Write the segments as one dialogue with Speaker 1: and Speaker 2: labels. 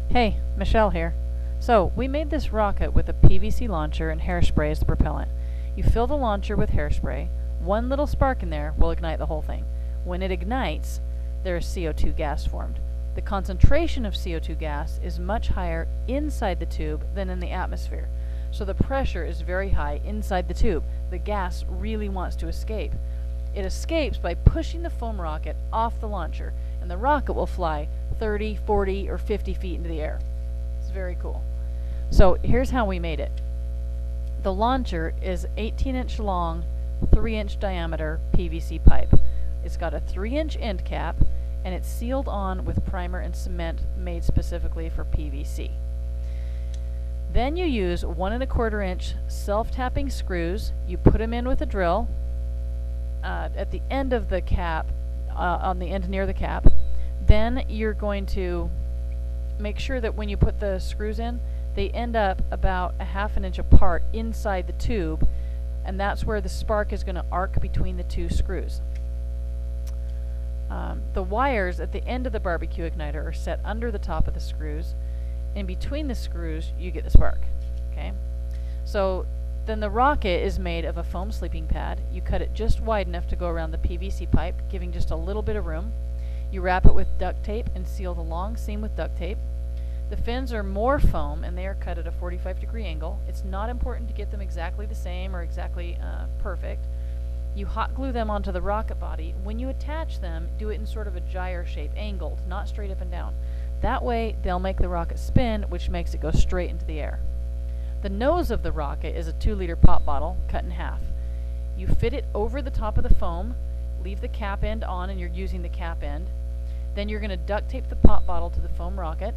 Speaker 1: Hey, Michelle here. So, we made this rocket with a PVC launcher and hairspray as the propellant. You fill the launcher with hairspray. One little spark in there will ignite the whole thing. When it ignites, there is CO2 gas formed. The concentration of CO2 gas is much higher inside the tube than in the atmosphere. So the pressure is very high inside the tube. The gas really wants to escape. It escapes by pushing the foam rocket off the launcher, and the rocket will fly 30, 40, or 50 feet into the air. It's very cool. So here's how we made it. The launcher is 18-inch long, 3-inch diameter PVC pipe. It's got a 3-inch end cap, and it's sealed on with primer and cement made specifically for PVC. Then you use 1 1/4-inch self-tapping screws. You put them in with a drill at the end of the cap, on the end near the cap. Then you're going to make sure that when you put the screws in, they end up about a 1/2 inch apart inside the tube, and that's where the spark is going to arc between the two screws. The wires at the end of the barbecue igniter are set under the top of the screws. In between the screws, you get the spark. Okay? So then the rocket is made of a foam sleeping pad. You cut it just wide enough to go around the PVC pipe, giving just a little bit of room. You wrap it with duct tape and seal the long seam with duct tape. The fins are more foam, and they are cut at a 45-degree angle. It's not important to get them exactly the same or exactly perfect. You hot glue them onto the rocket body. When you attach them, do it in sort of a gyre shape, angled, not straight up and down. That way, they'll make the rocket spin, which makes it go straight into the air. The nose of the rocket is a 2-liter pop bottle cut in half. You fit it over the top of the foam, leave the cap end on, and you're using the cap end. Then you're going to duct tape the pop bottle to the foam rocket.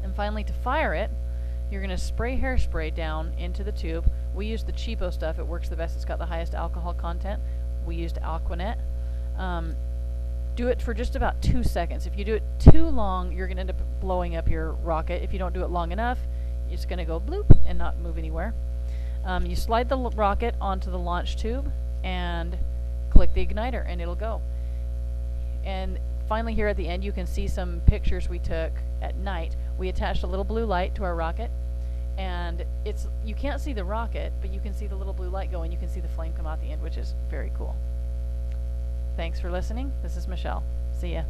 Speaker 1: And finally, to fire it, you're going to spray hairspray down into the tube. We used the cheapo stuff. It works the best. It's got the highest alcohol content. We used Aquanet. Do it for just about 2 seconds. If you do it too long, you're going to end up blowing up your rocket. If you don't do it long enough, it's going to go bloop and not move anywhere. You slide the rocket onto the launch tube and click the igniter, and it'll go. And finally, here at the end, you can see some pictures we took at night. We attached a little blue light to our rocket, and you can't see the rocket, but you can see the little blue light go, and you can see the flame come out the end, which is very cool. Thanks for listening. This is Michelle. See ya.